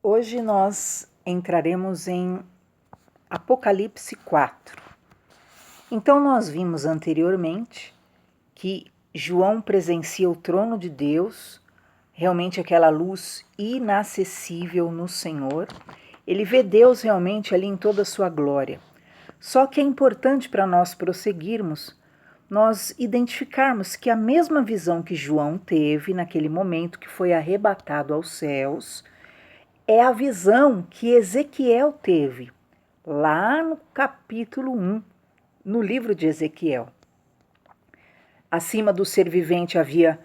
Hoje nós entraremos em Apocalipse 4. Então nós vimos anteriormente que João presencia o trono de Deus, realmente aquela luz inacessível no Senhor. Ele vê Deus realmente ali em toda a sua glória. Só que é importante para nós prosseguirmos, nós identificarmos que a mesma visão que João teve naquele momento que foi arrebatado aos céus, é a visão que Ezequiel teve, lá no capítulo 1, no livro de Ezequiel. Acima do ser vivente havia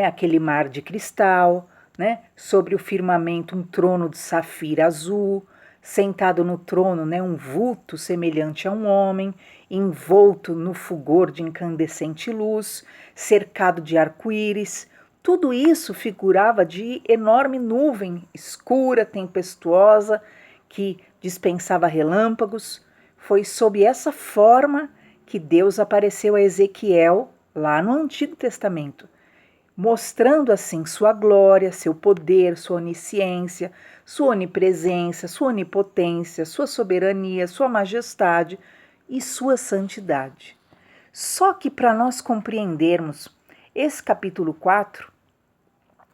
aquele mar de cristal, sobre o firmamento um trono de safira azul, sentado no trono um vulto semelhante a um homem, envolto no fulgor de incandescente luz, cercado de arco-íris. Tudo isso figurava de enorme nuvem escura, tempestuosa, que dispensava relâmpagos. Foi sob essa forma que Deus apareceu a Ezequiel lá no Antigo Testamento, mostrando assim sua glória, seu poder, sua onisciência, sua onipresença, sua onipotência, sua soberania, sua majestade e sua santidade. Só que para nós compreendermos esse capítulo 4,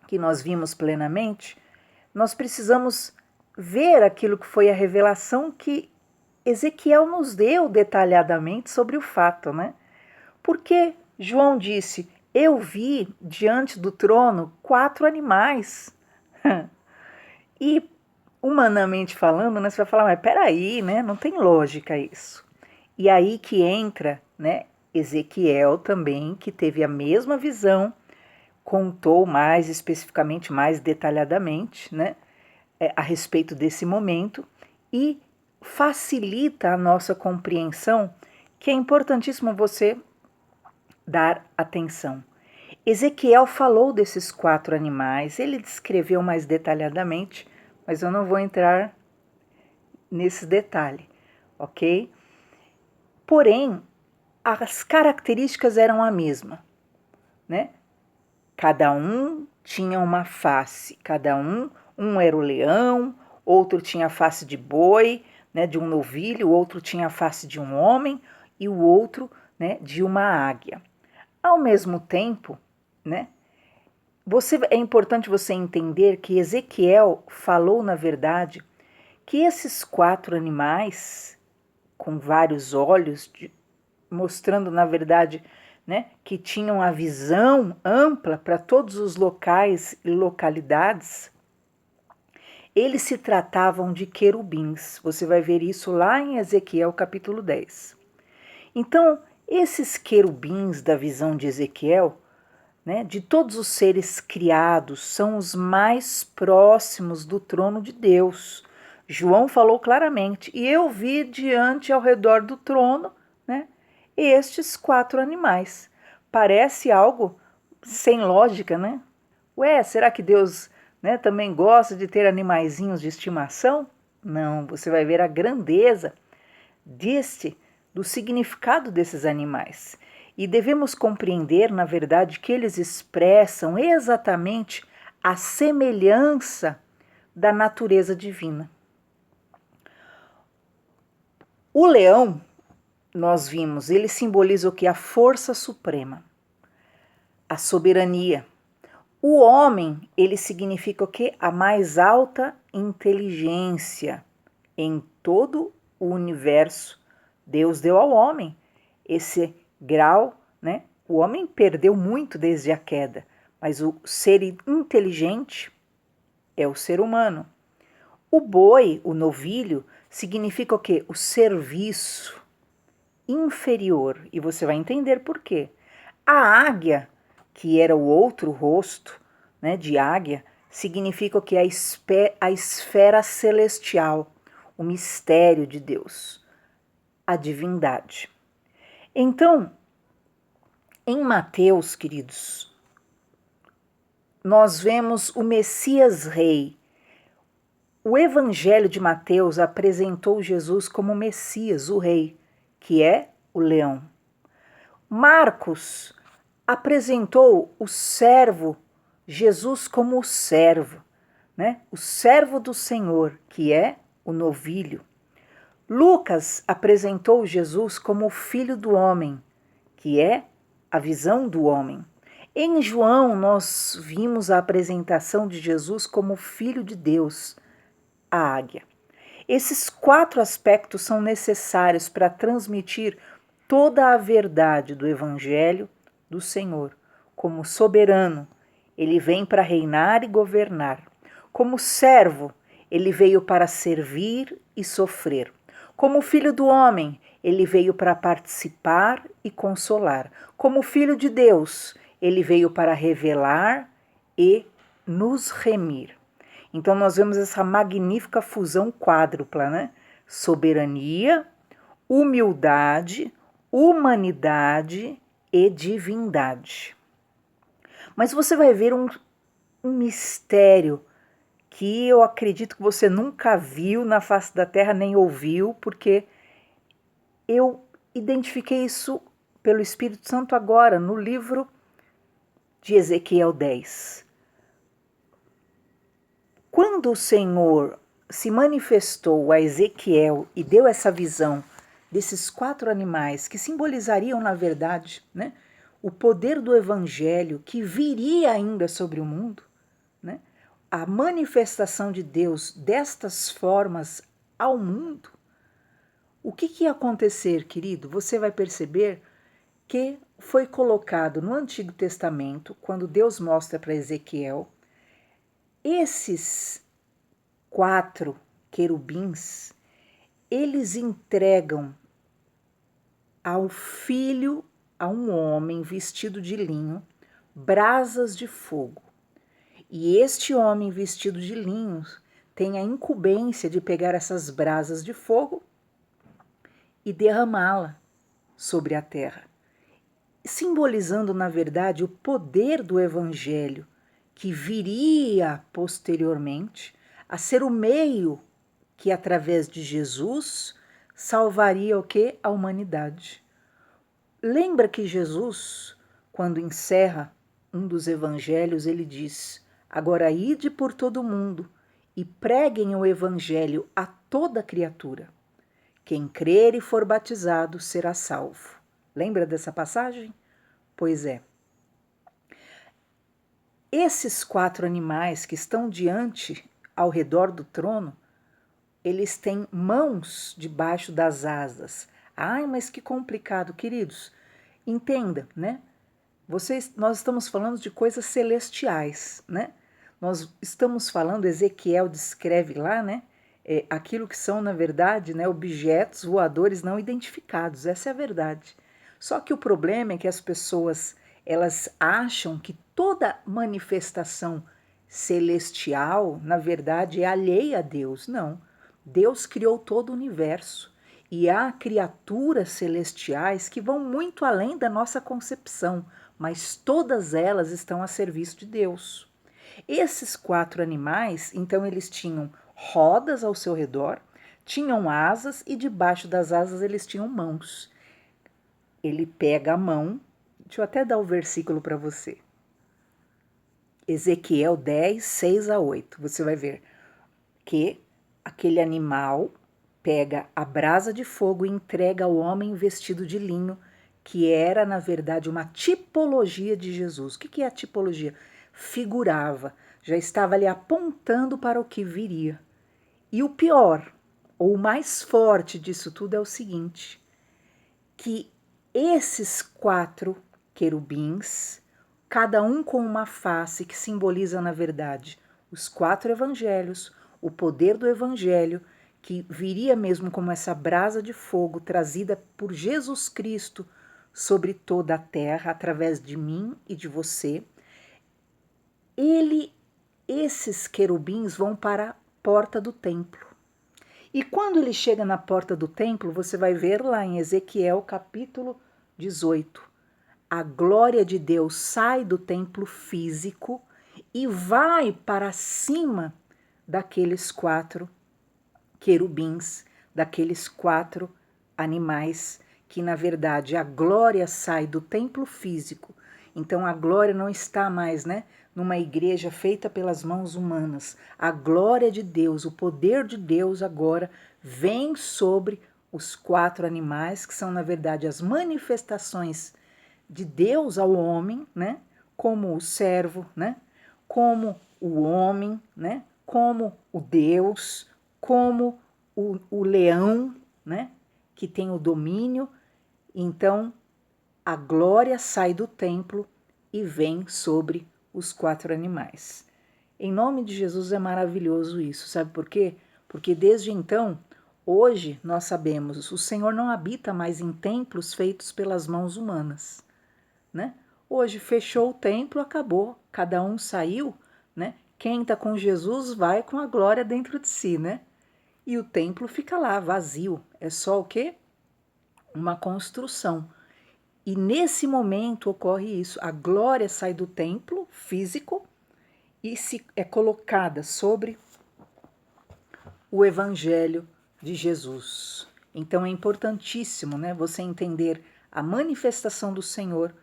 que nós vimos plenamente, nós precisamos ver aquilo que foi a revelação que Ezequiel nos deu detalhadamente sobre o fato, Porque João disse: eu vi diante do trono 4 animais. E, humanamente falando, você vai falar, mas peraí, não tem lógica isso. E aí que entra, Ezequiel também, que teve a mesma visão, contou mais especificamente, mais detalhadamente, a respeito desse momento e facilita a nossa compreensão, que é importantíssimo você dar atenção. Ezequiel falou desses 4 animais, ele descreveu mais detalhadamente, mas eu não vou entrar nesse detalhe, ok? Porém, as características eram a mesma, Cada um tinha uma face, um era o leão, outro tinha a face de boi, de um novilho, o outro tinha a face de um homem e o outro, de uma águia. Ao mesmo tempo, é importante você entender que Ezequiel falou, na verdade, que esses 4 animais, com vários olhos, mostrando, na verdade, que tinham a visão ampla para todos os locais e localidades, eles se tratavam de querubins. Você vai ver isso lá em Ezequiel capítulo 10. Então, esses querubins da visão de Ezequiel, de todos os seres criados, são os mais próximos do trono de Deus. João falou claramente, e eu vi diante ao redor do trono, estes 4 animais. Parece algo sem lógica, Ué, será que Deus também gosta de ter animaizinhos de estimação? Não, você vai ver a grandeza do significado desses animais. E devemos compreender, na verdade, que eles expressam exatamente a semelhança da natureza divina. O leão, nós vimos, ele simboliza o que? A força suprema, a soberania. O homem, ele significa o que? A mais alta inteligência em todo o universo. Deus deu ao homem esse grau, O homem perdeu muito desde a queda, mas o ser inteligente é o ser humano. O boi, o novilho, significa o quê? O serviço inferior, e você vai entender por quê. A águia, que era o outro rosto, de águia, significa o que? A esfera celestial, o mistério de Deus, a divindade. Então, em Mateus, queridos, nós vemos o Messias Rei. O Evangelho de Mateus apresentou Jesus como Messias, o Rei, que é o leão. Marcos apresentou o servo, Jesus como o servo. né? O servo do Senhor, que é o novilho. Lucas apresentou Jesus como o Filho do Homem, que é a visão do homem. Em João, nós vimos a apresentação de Jesus como o Filho de Deus, a águia. Esses 4 aspectos são necessários para transmitir toda a verdade do Evangelho do Senhor. Como soberano, ele vem para reinar e governar. Como servo, ele veio para servir e sofrer. Como filho do homem, ele veio para participar e consolar. Como filho de Deus, ele veio para revelar e nos remir. Então nós vemos essa magnífica fusão quádrupla, né? Soberania, humildade, humanidade e divindade. Mas você vai ver um mistério que eu acredito que você nunca viu na face da terra, nem ouviu, porque eu identifiquei isso pelo Espírito Santo agora, no livro de Ezequiel 10. Quando o Senhor se manifestou a Ezequiel e deu essa visão desses 4 animais que simbolizariam, na verdade, né, o poder do Evangelho que viria ainda sobre o mundo, né, a manifestação de Deus destas formas ao mundo, o que ia acontecer, querido? Você vai perceber que foi colocado no Antigo Testamento, quando Deus mostra para Ezequiel, esses 4 querubins, eles entregam ao filho, a um homem vestido de linho, brasas de fogo. E este homem vestido de linho tem a incumbência de pegar essas brasas de fogo e derramá-la sobre a terra, simbolizando, na verdade, o poder do Evangelho, que viria posteriormente a ser o meio que, através de Jesus, salvaria o quê? A humanidade. Lembra que Jesus, quando encerra um dos evangelhos, ele diz: agora ide por todo o mundo e preguem o evangelho a toda criatura. Quem crer e for batizado será salvo. Lembra dessa passagem? Pois é. Esses 4 animais que estão diante, ao redor do trono, eles têm mãos debaixo das asas. Ai, mas que complicado, queridos. Entenda, né? Nós estamos falando de coisas celestiais, né? Nós estamos falando, Ezequiel descreve lá, né? Aquilo que são, na verdade, né, objetos voadores não identificados. Essa é a verdade. Só que o problema é que as pessoas, elas acham que toda manifestação celestial, na verdade, é alheia a Deus. Não. Deus criou todo o universo e há criaturas celestiais que vão muito além da nossa concepção, mas todas elas estão a serviço de Deus. Esses 4 animais, então, eles tinham rodas ao seu redor, tinham asas e debaixo das asas eles tinham mãos. Ele pega a mão, deixa eu até dar o versículo para você. Ezequiel 10, 6 a 8. Você vai ver que aquele animal pega a brasa de fogo e entrega ao homem vestido de linho, que era, na verdade, uma tipologia de Jesus. O que é a tipologia? Figurava, já estava ali apontando para o que viria. E o pior, ou o mais forte disso tudo é o seguinte, que esses 4 querubins, cada um com uma face que simboliza, na verdade, os 4 evangelhos, o poder do evangelho, que viria mesmo como essa brasa de fogo trazida por Jesus Cristo sobre toda a terra, através de mim e de você. Esses querubins vão para a porta do templo. E quando ele chega na porta do templo, você vai ver lá em Ezequiel capítulo 18, a glória de Deus sai do templo físico e vai para cima daqueles 4 querubins, daqueles 4 animais, que na verdade a glória sai do templo físico. Então a glória não está mais, né, numa igreja feita pelas mãos humanas. A glória de Deus, o poder de Deus agora vem sobre os 4 animais, que são, na verdade, as manifestações de Deus ao homem, né? Como o servo, né? Como o homem, né? Como o Deus, como o leão, né? Que tem o domínio. Então, a glória sai do templo e vem sobre os 4 animais. Em nome de Jesus é maravilhoso isso, sabe por quê? Porque desde então, hoje nós sabemos, o Senhor não habita mais em templos feitos pelas mãos humanas, né? Hoje fechou o templo, acabou, cada um saiu, né? Quem está com Jesus vai com a glória dentro de si, né? E o templo fica lá, vazio, é só o quê? Uma construção. E nesse momento ocorre isso, a glória sai do templo físico e é colocada sobre o evangelho de Jesus. Então é importantíssimo, né, você entender a manifestação do Senhor.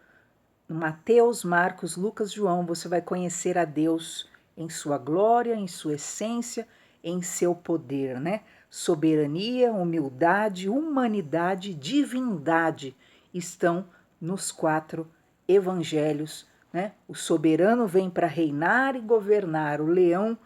Mateus, Marcos, Lucas, João, você vai conhecer a Deus em sua glória, em sua essência, em seu poder, né? Soberania, humildade, humanidade, divindade estão nos 4 evangelhos, né? O soberano vem para reinar e governar, o leão,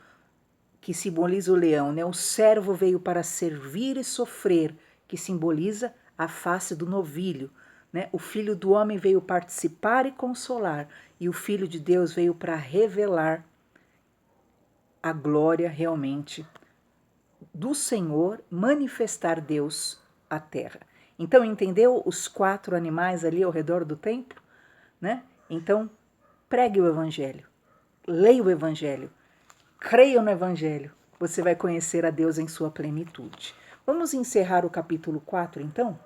que simboliza o leão, né? O servo veio para servir e sofrer, que simboliza a face do novilho, né? O Filho do Homem veio participar e consolar, e o Filho de Deus veio para revelar a glória realmente do Senhor, manifestar Deus à terra. Então, entendeu os 4 animais ali ao redor do templo, né? Então, pregue o evangelho, leia o evangelho, creia no evangelho, você vai conhecer a Deus em sua plenitude. Vamos encerrar o capítulo 4, então?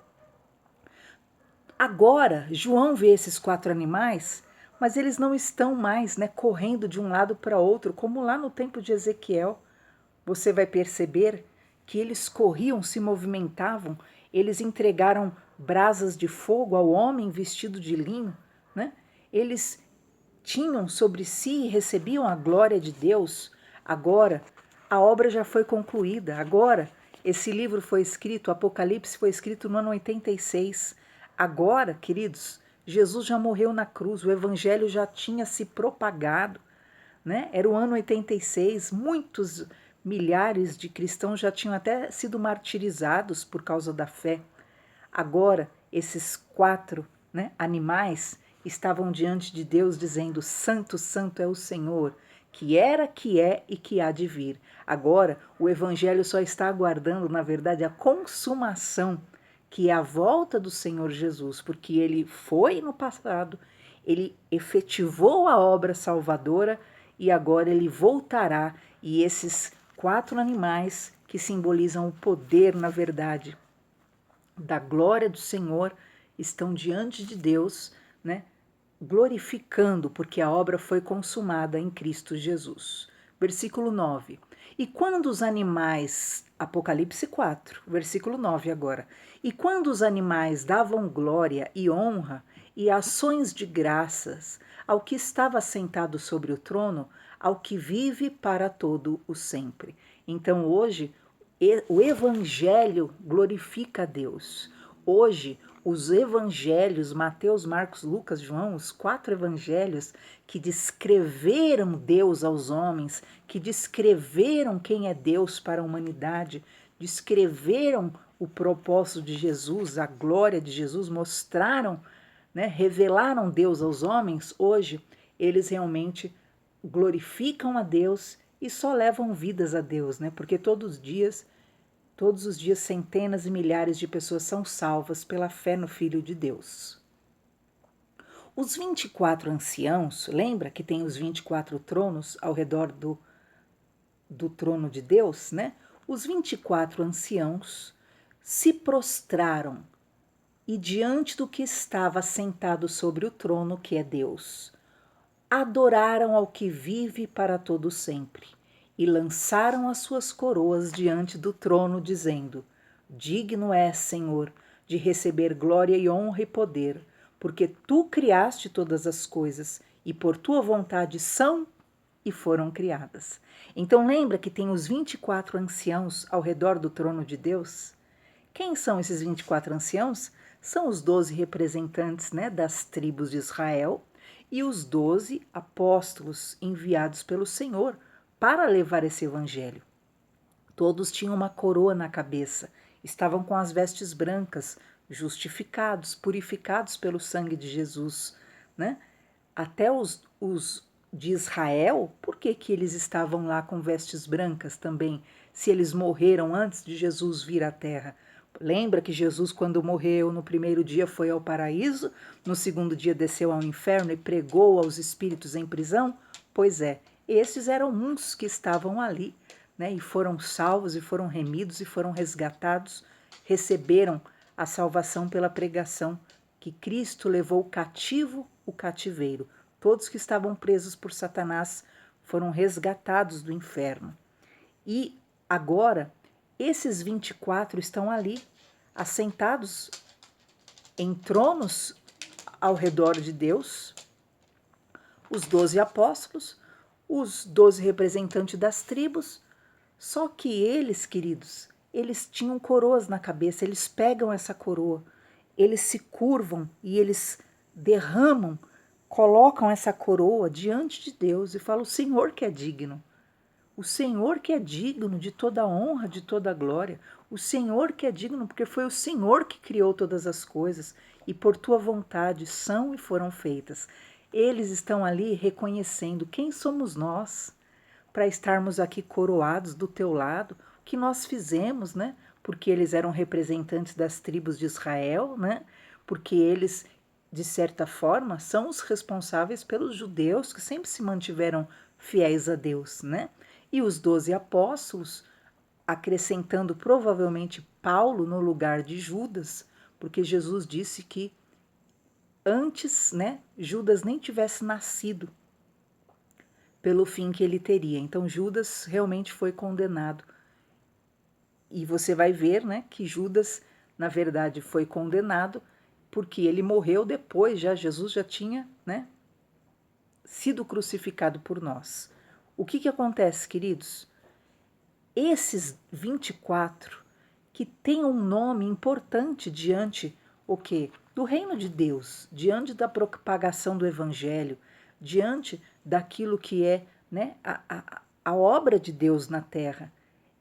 Agora, João vê esses 4 animais, mas eles não estão mais, né, correndo de um lado para outro, como lá no tempo de Ezequiel. Você vai perceber que eles corriam, se movimentavam, eles entregaram brasas de fogo ao homem vestido de linho, né? Eles tinham sobre si e recebiam a glória de Deus. Agora, a obra já foi concluída. Agora, esse livro foi escrito, Apocalipse foi escrito no ano 86. Agora, queridos, Jesus já morreu na cruz, o evangelho já tinha se propagado, né? Era o ano 86, muitos milhares de cristãos já tinham até sido martirizados por causa da fé. Agora, esses 4, né, animais estavam diante de Deus dizendo: Santo, Santo é o Senhor, que era, que é e que há de vir. Agora, o evangelho só está aguardando, na verdade, a consumação, que é a volta do Senhor Jesus, porque ele foi no passado, ele efetivou a obra salvadora e agora ele voltará. E esses 4 animais que simbolizam o poder, na verdade, da glória do Senhor, estão diante de Deus, né, glorificando, porque a obra foi consumada em Cristo Jesus. Versículo 9. E quando os animais, Apocalipse 4, versículo 9 agora. E quando os animais davam glória e honra e ações de graças ao que estava sentado sobre o trono, ao que vive para todo o sempre. Então hoje o evangelho glorifica a Deus. Hoje os evangelhos, Mateus, Marcos, Lucas, João, os 4 evangelhos que descreveram Deus aos homens, que descreveram quem é Deus para a humanidade, descreveram o propósito de Jesus, a glória de Jesus, mostraram, né, revelaram Deus aos homens. Hoje eles realmente glorificam a Deus e só levam vidas a Deus, né? Porque todos os dias centenas e milhares de pessoas são salvas pela fé no Filho de Deus. Os 24 anciãos, lembra que tem os 24 tronos ao redor do trono de Deus, né? Os 24 anciãos se prostraram e diante do que estava sentado sobre o trono, que é Deus, adoraram ao que vive para todo sempre e lançaram as suas coroas diante do trono, dizendo: Digno és, Senhor, de receber glória e honra e poder, porque tu criaste todas as coisas e por tua vontade são e foram criadas. Então lembra que tem os 24 anciãos ao redor do trono de Deus? Quem são esses 24 anciãos? São os 12 representantes, né, das tribos de Israel e os 12 apóstolos enviados pelo Senhor para levar esse evangelho. Todos tinham uma coroa na cabeça, estavam com as vestes brancas, justificados, purificados pelo sangue de Jesus, né? Até os de Israel, por que eles estavam lá com vestes brancas também, se eles morreram antes de Jesus vir à terra? Lembra que Jesus, quando morreu, no primeiro dia foi ao paraíso, no segundo dia desceu ao inferno e pregou aos espíritos em prisão? Pois é, esses eram uns que estavam ali, né, e foram salvos, e foram remidos, e foram resgatados, receberam a salvação pela pregação que Cristo levou cativo o cativeiro. Todos que estavam presos por Satanás foram resgatados do inferno. E agora, esses 24 estão ali, assentados em tronos ao redor de Deus, os 12 apóstolos, os 12 representantes das tribos. Só que eles, queridos, eles tinham coroas na cabeça, eles pegam essa coroa, eles se curvam e eles derramam, colocam essa coroa diante de Deus e falam: o Senhor que é digno. O Senhor que é digno de toda a honra, de toda a glória. O Senhor que é digno, porque foi o Senhor que criou todas as coisas e por tua vontade são e foram feitas. Eles estão ali reconhecendo quem somos nós para estarmos aqui coroados do teu lado, o que nós fizemos, né? Porque eles eram representantes das tribos de Israel, né? Porque eles, de certa forma, são os responsáveis pelos judeus que sempre se mantiveram fiéis a Deus, né? E os 12 apóstolos, acrescentando provavelmente Paulo no lugar de Judas, porque Jesus disse que antes, né, Judas nem tivesse nascido pelo fim que ele teria. Então Judas realmente foi condenado. E você vai ver, né, que Judas, na verdade, foi condenado porque ele morreu depois, Jesus já tinha, né, sido crucificado por nós. O que acontece, queridos? Esses 24 que têm um nome importante diante o quê? Do reino de Deus, diante da propagação do evangelho, diante daquilo que é, né, a obra de Deus na terra.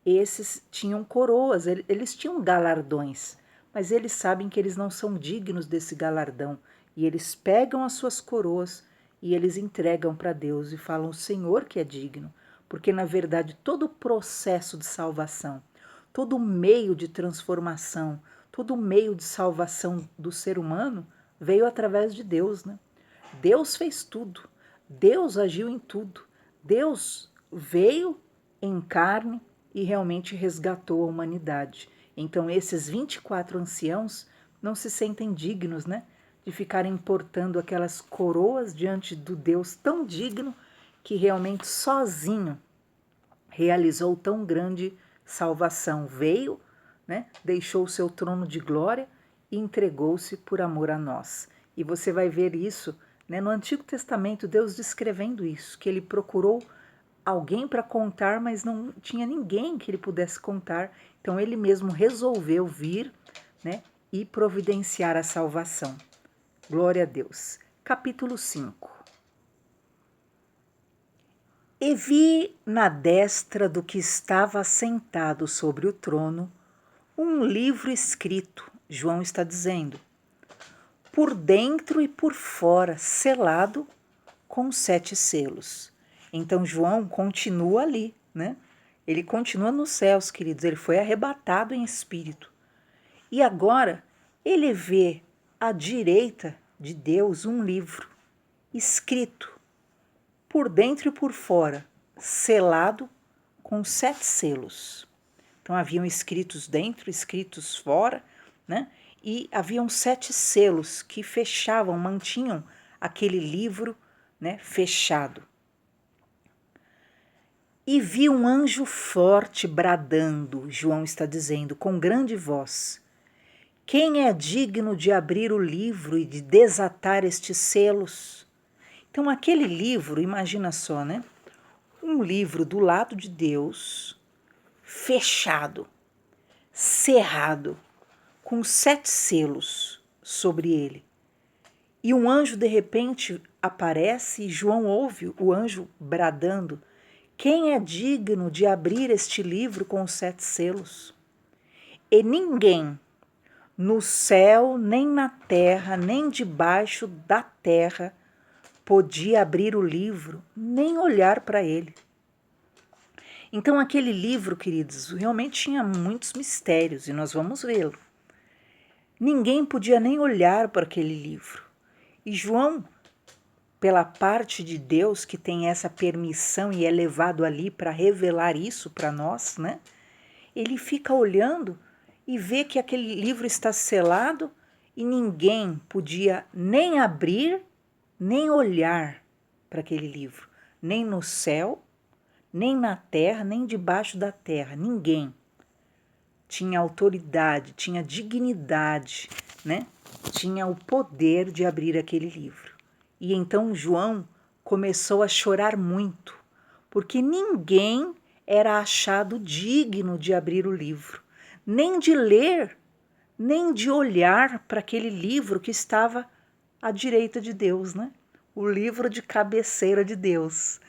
Esses tinham coroas, eles tinham galardões, mas eles sabem que eles não são dignos desse galardão e eles pegam as suas coroas e eles entregam para Deus e falam: o Senhor que é digno, porque na verdade todo o processo de salvação, todo o meio de transformação, todo o meio de salvação do ser humano veio através de Deus, né? Deus fez tudo, Deus agiu em tudo, Deus veio em carne e realmente resgatou a humanidade. Então esses 24 anciãos não se sentem dignos, né, de ficarem portando aquelas coroas diante do Deus tão digno que realmente sozinho realizou tão grande salvação. Veio, né, deixou o seu trono de glória e entregou-se por amor a nós. E você vai ver isso, né, no Antigo Testamento, Deus descrevendo isso, que ele procurou alguém para contar, mas não tinha ninguém que ele pudesse contar. Então ele mesmo resolveu vir, né, e providenciar a salvação. Glória a Deus. Capítulo 5. E vi na destra do que estava assentado sobre o trono um livro escrito, João está dizendo, por dentro e por fora, selado com 7 selos. Então João continua ali, né? Ele continua nos céus, queridos, ele foi arrebatado em espírito. E agora ele vê à direita de Deus um livro escrito por dentro e por fora, selado com 7 selos. Então haviam escritos dentro, escritos fora, né? E haviam 7 selos que fechavam, mantinham aquele livro, né, fechado. E vi um anjo forte bradando, João está dizendo, com grande voz: quem é digno de abrir o livro e de desatar estes selos? Então aquele livro, imagina só, né? um livro do lado de Deus, fechado, cerrado, com 7 selos sobre ele. E um anjo de repente aparece e João ouve o anjo bradando: quem é digno de abrir este livro com os 7 selos? E ninguém, no céu, nem na terra, nem debaixo da terra, podia abrir o livro, nem olhar para ele. Então aquele livro, queridos, realmente tinha muitos mistérios e nós vamos vê-lo. Ninguém podia nem olhar para aquele livro. E João, pela parte de Deus que tem essa permissão e é levado ali para revelar isso para nós, né? Ele fica olhando e vê que aquele livro está selado e ninguém podia nem abrir, nem olhar para aquele livro, nem no céu, nem na terra, nem debaixo da terra, ninguém tinha autoridade, tinha dignidade, né? Tinha o poder de abrir aquele livro. E então João começou a chorar muito, porque ninguém era achado digno de abrir o livro, nem de ler, nem de olhar para aquele livro que estava à direita de Deus, né? O livro de cabeceira de Deus.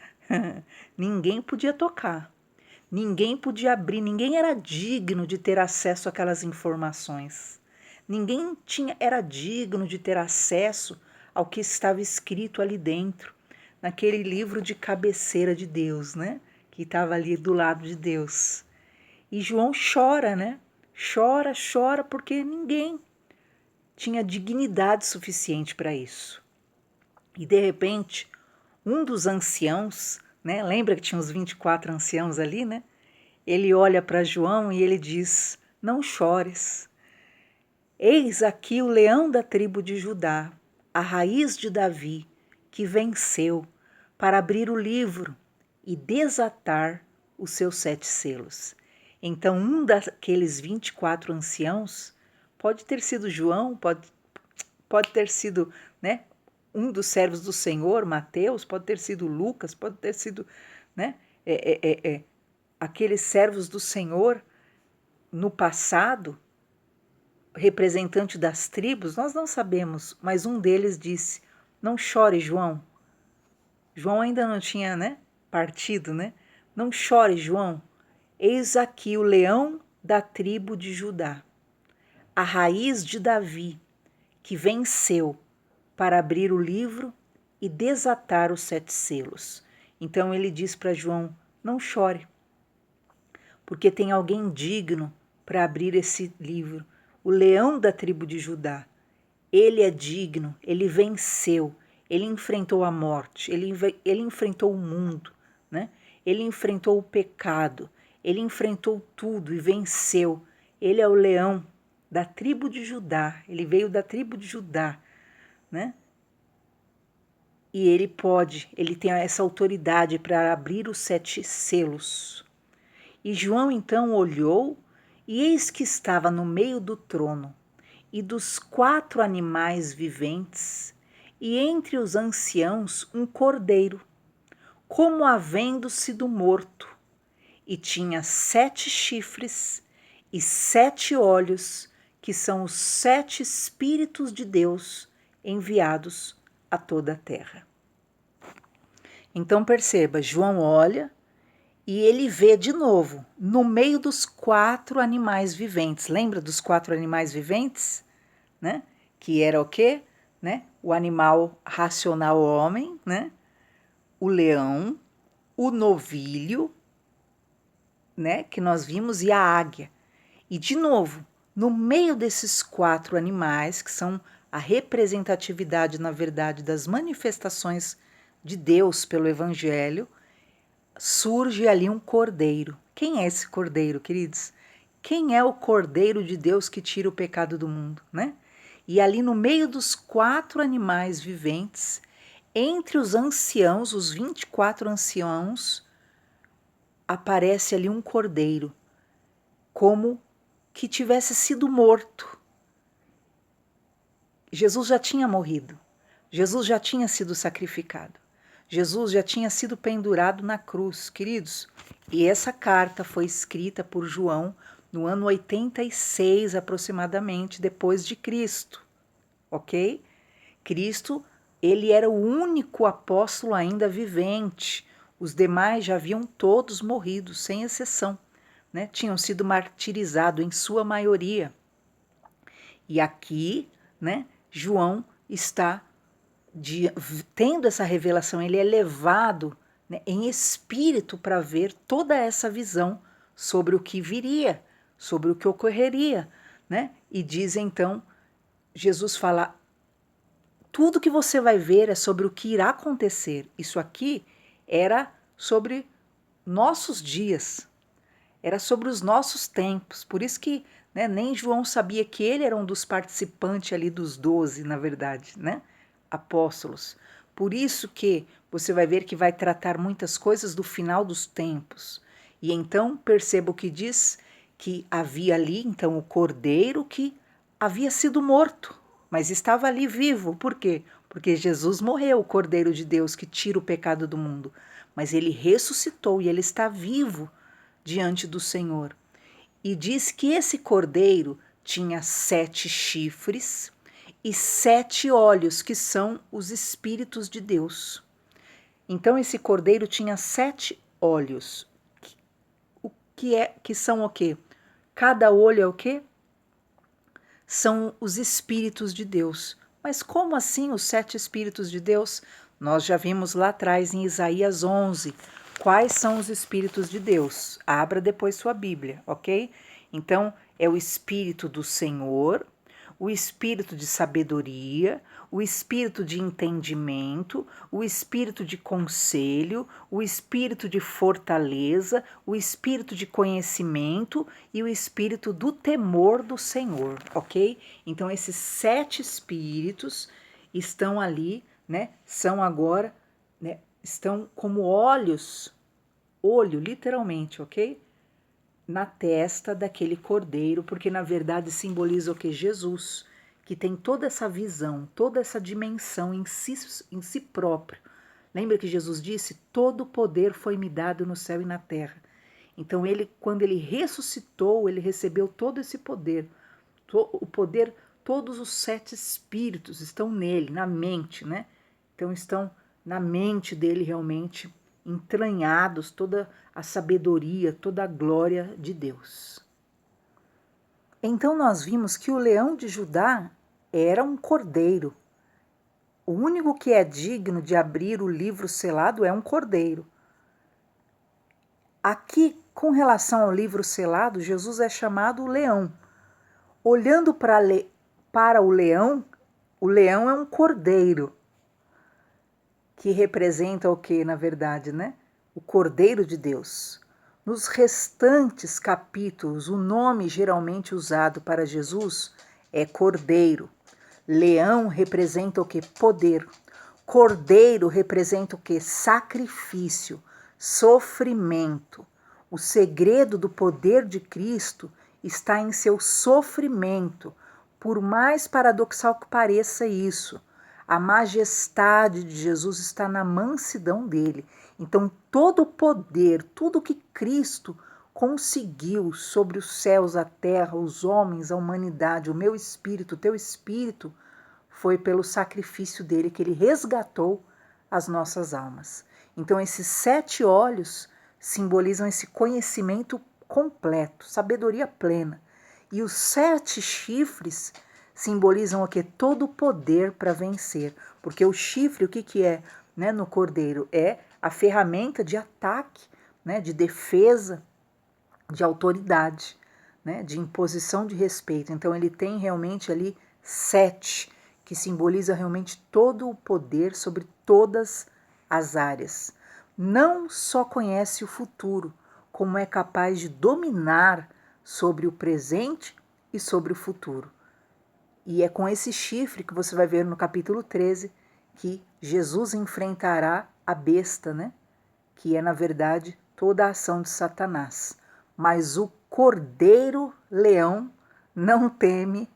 Ninguém podia tocar, ninguém podia abrir, ninguém era digno de ter acesso àquelas informações. Ninguém era digno de ter acesso ao que estava escrito ali dentro, naquele livro de cabeceira de Deus, né? Que estava ali do lado de Deus. E João chora, né? Chora, porque ninguém tinha dignidade suficiente para isso. E de repente, um dos anciãos, né? Lembra que tinha os 24 anciãos ali, né? Ele olha para João e ele diz: não chores. Eis aqui o leão da tribo de Judá, a raiz de Davi, que venceu para abrir o livro e desatar os seus 7 selos. Então, um daqueles 24 anciãos pode ter sido João, pode ter sido, né, um dos servos do Senhor, Mateus, pode ter sido Lucas, pode ter sido, né, aqueles servos do Senhor no passado, representante das tribos, nós não sabemos, mas um deles disse: não chore, João. João ainda não tinha, né, partido, né? Não chore, João. Eis aqui o leão da tribo de Judá, a raiz de Davi, que venceu para abrir o livro e desatar os 7 selos. Então ele diz para João: não chore, porque tem alguém digno para abrir esse livro. O leão da tribo de Judá, ele é digno, ele venceu, ele enfrentou a morte, ele enfrentou o mundo, né? Ele enfrentou o pecado, ele enfrentou tudo e venceu. Ele é o leão da tribo de Judá, ele veio da tribo de Judá, né? E ele tem essa autoridade para abrir os 7 selos. E João então olhou, e eis que estava no meio do trono, e dos 4 animais viventes, e entre os anciãos um cordeiro, como havendo sido morto, e tinha 7 chifres e 7 olhos, que são os 7 Espíritos de Deus enviados a toda a terra. Então perceba, João olha, e ele vê de novo, no meio dos 4 animais viventes. Lembra dos 4 animais viventes? Né? Que era o quê? Né? O animal racional homem, né? O leão, o novilho, né? Que nós vimos, e a águia. E de novo, no meio desses 4 animais, que são a representatividade, na verdade, das manifestações de Deus pelo Evangelho, surge ali um cordeiro. Quem é esse cordeiro, queridos? Quem é o cordeiro de Deus que tira o pecado do mundo, né? E ali no meio dos 4 animais viventes, entre os anciãos, os 24 anciãos, aparece ali um cordeiro, como que tivesse sido morto. Jesus já tinha morrido, Jesus já tinha sido sacrificado. Jesus já tinha sido pendurado na cruz, queridos. E essa carta foi escrita por João no ano 86 aproximadamente depois de Cristo, ok? Cristo, ele era o único apóstolo ainda vivente. Os demais já haviam todos morrido, sem exceção, né? Tinham sido martirizados em sua maioria. E aqui, né, João está tendo essa revelação, ele é levado, né, em espírito para ver toda essa visão sobre o que viria, sobre o que ocorreria, né? E diz então, Jesus fala, tudo que você vai ver é sobre o que irá acontecer. Isso aqui era sobre nossos dias, era sobre os nossos tempos. Por isso que, né, nem João sabia que ele era um dos participantes ali dos 12, na verdade, né? Apóstolos. Por isso que você vai ver que vai tratar muitas coisas do final dos tempos. E então perceba o que diz, que havia ali então o cordeiro que havia sido morto, mas estava ali vivo. Por quê? Porque Jesus morreu, o Cordeiro de Deus que tira o pecado do mundo. Mas ele ressuscitou e ele está vivo diante do Senhor. E diz que esse cordeiro tinha 7 chifres e 7 olhos, que são os Espíritos de Deus. Então esse cordeiro tinha 7 olhos. Que são o quê? Cada olho é o quê? São os Espíritos de Deus. Mas como assim os 7 Espíritos de Deus? Nós já vimos lá atrás em Isaías 11. Quais são os Espíritos de Deus? Abra depois sua Bíblia, ok? Então, é o Espírito do Senhor, o Espírito de sabedoria, o Espírito de entendimento, o Espírito de conselho, o Espírito de fortaleza, o Espírito de conhecimento e o Espírito do temor do Senhor, ok? Então, esses 7 Espíritos estão ali, né? São agora, né? Estão como olhos, olho literalmente, ok? Na testa daquele cordeiro, porque na verdade simboliza o que? Jesus, que tem toda essa visão, toda essa dimensão em si próprio. Lembra que Jesus disse, todo o poder foi me dado no céu e na terra. Então ele, quando ele ressuscitou, ele recebeu todo esse poder, o poder, todos os 7 espíritos estão nele, na mente, né? Então estão na mente dele realmente entranhados, toda a sabedoria, toda a glória de Deus. Então nós vimos que o leão de Judá era um cordeiro. O único que é digno de abrir o livro selado é um cordeiro. Aqui, com relação ao livro selado, Jesus é chamado leão. Olhando para o leão é um cordeiro, que representa o que, na verdade, né? O Cordeiro de Deus. Nos restantes capítulos, o nome geralmente usado para Jesus é Cordeiro. Leão representa o que? Poder. Cordeiro representa o que? Sacrifício, sofrimento. O segredo do poder de Cristo está em seu sofrimento, por mais paradoxal que pareça isso. A majestade de Jesus está na mansidão dele. Então, todo o poder, tudo que Cristo conseguiu sobre os céus, a terra, os homens, a humanidade, o meu espírito, o teu espírito, foi pelo sacrifício dele que ele resgatou as nossas almas. Então, esses 7 olhos simbolizam esse conhecimento completo, sabedoria plena. E os 7 chifres simbolizam o que? Todo o poder para vencer. Porque o chifre, o que é, né, no cordeiro? É a ferramenta de ataque, né, de defesa, de autoridade, né, de imposição de respeito. Então ele tem realmente ali 7, que simboliza realmente todo o poder sobre todas as áreas. Não só conhece o futuro, como é capaz de dominar sobre o presente e sobre o futuro. E é com esse chifre que você vai ver no capítulo 13 que Jesus enfrentará a besta, né? Que é, na verdade, toda a ação de Satanás. Mas o cordeiro leão não teme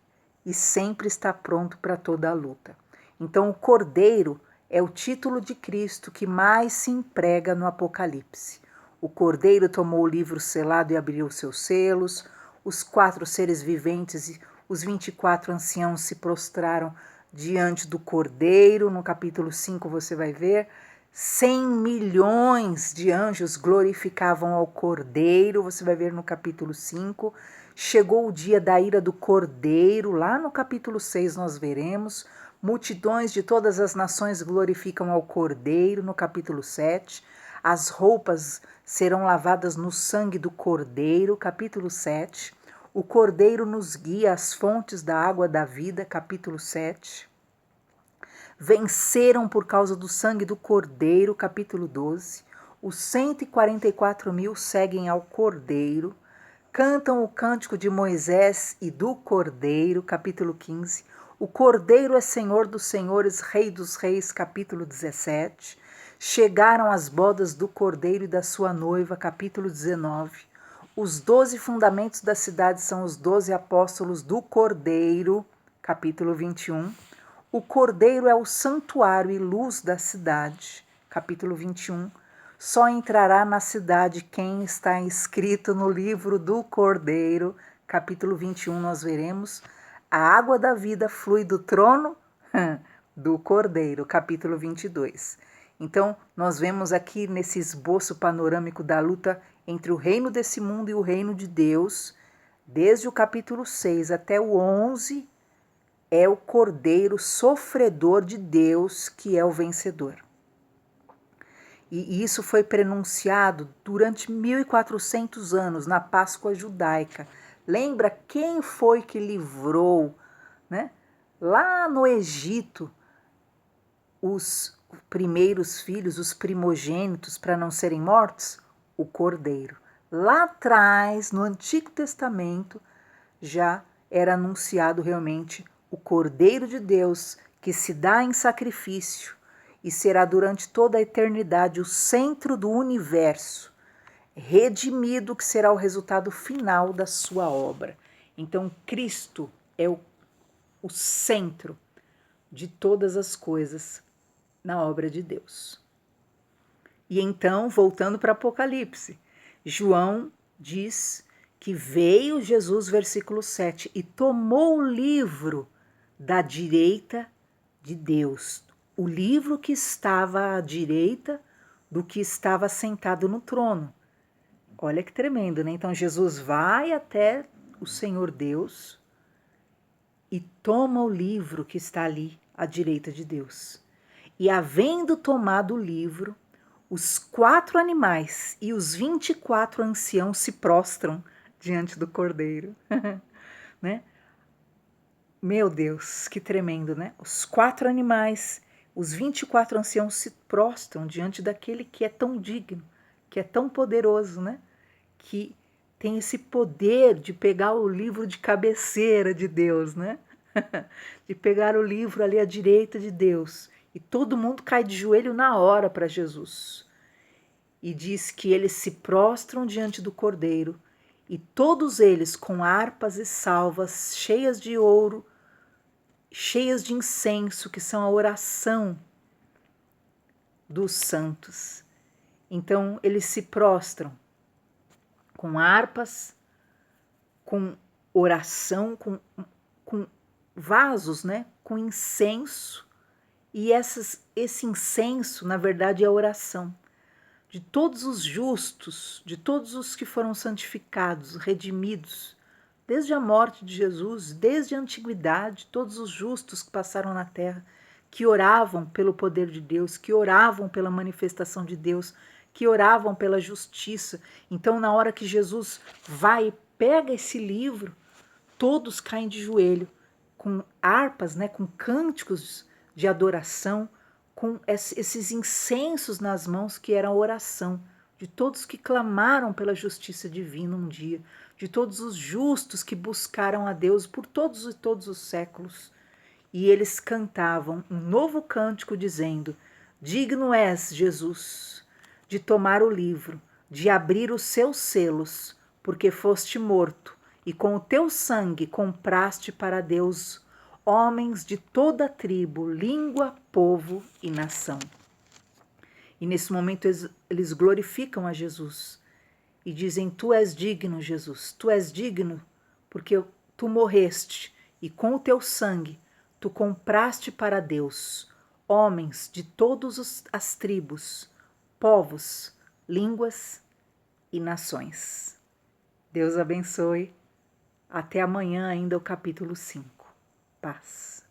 e sempre está pronto para toda a luta. Então, o cordeiro é o título de Cristo que mais se emprega no Apocalipse. O Cordeiro tomou o livro selado e abriu seus selos, os 4 seres viventes e os 24 anciãos se prostraram diante do Cordeiro. No capítulo 5 você vai ver, 100 milhões de anjos glorificavam ao Cordeiro, você vai ver no capítulo 5. Chegou o dia da ira do Cordeiro, lá no capítulo 6 nós veremos. Multidões de todas as nações glorificam ao Cordeiro, no capítulo 7. As roupas serão lavadas no sangue do Cordeiro, capítulo 7. O Cordeiro nos guia às fontes da água da vida, capítulo 7. Venceram por causa do sangue do Cordeiro, capítulo 12. Os 144.000 seguem ao Cordeiro, cantam o cântico de Moisés e do Cordeiro, capítulo 15. O Cordeiro é Senhor dos senhores, Rei dos reis, capítulo 17. Chegaram as bodas do Cordeiro e da sua noiva, capítulo 19. Os 12 fundamentos da cidade são os 12 apóstolos do Cordeiro, capítulo 21. O Cordeiro é o santuário e luz da cidade, capítulo 21. Só entrará na cidade quem está inscrito no livro do Cordeiro, capítulo 21, nós veremos. A água da vida flui do trono do Cordeiro, capítulo 22. Então, nós vemos aqui nesse esboço panorâmico da luta entre o reino desse mundo e o reino de Deus, desde o capítulo 6 até o 11, é o Cordeiro sofredor de Deus que é o vencedor. E isso foi prenunciado durante 1400 anos na Páscoa judaica. Lembra quem foi que livrou, né, lá no Egito, os primeiros filhos, os primogênitos, para não serem mortos? O Cordeiro. Lá atrás, no Antigo Testamento, já era anunciado realmente o Cordeiro de Deus que se dá em sacrifício e será durante toda a eternidade o centro do universo, redimido, que será o resultado final da sua obra. Então, Cristo é o centro de todas as coisas na obra de Deus. E então, voltando para Apocalipse, João diz que veio Jesus, versículo 7, e tomou o livro da direita de Deus, o livro que estava à direita do que estava sentado no trono. Olha que tremendo, né? Então Jesus vai até o Senhor Deus e toma o livro que está ali à direita de Deus. E havendo tomado o livro, os 4 animais e os 24 anciãos se prostram diante do Cordeiro. Né? Meu Deus, que tremendo, né? Os 4 animais, os 24 anciãos se prostram diante daquele que é tão digno, que é tão poderoso, né? Que tem esse poder de pegar o livro de cabeceira de Deus, né? De pegar o livro ali à direita de Deus. E todo mundo cai de joelho na hora para Jesus. E diz que eles se prostram diante do Cordeiro, e todos eles com harpas e salvas cheias de ouro, cheias de incenso, que são a oração dos santos. Então eles se prostram com harpas, com oração, com vasos, né, com incenso, e esse incenso, na verdade, é a oração de todos os justos, de todos os que foram santificados, redimidos, desde a morte de Jesus, desde a antiguidade, todos os justos que passaram na terra, que oravam pelo poder de Deus, que oravam pela manifestação de Deus, que oravam pela justiça. Então, na hora que Jesus vai e pega esse livro, todos caem de joelho, com harpas, né, com cânticos de adoração, com esses incensos nas mãos, que era a oração de todos que clamaram pela justiça divina um dia, de todos os justos que buscaram a Deus por todos e todos os séculos. E eles cantavam um novo cântico dizendo: digno és, Jesus, de tomar o livro, de abrir os seus selos, porque foste morto e com o teu sangue compraste para Deus homens de toda tribo, língua, povo e nação. E nesse momento eles glorificam a Jesus e dizem: Tu és digno, Jesus, tu és digno, porque tu morreste e com o teu sangue tu compraste para Deus homens de todas as tribos, povos, línguas e nações. Deus abençoe. Até amanhã ainda o capítulo 5. Paz.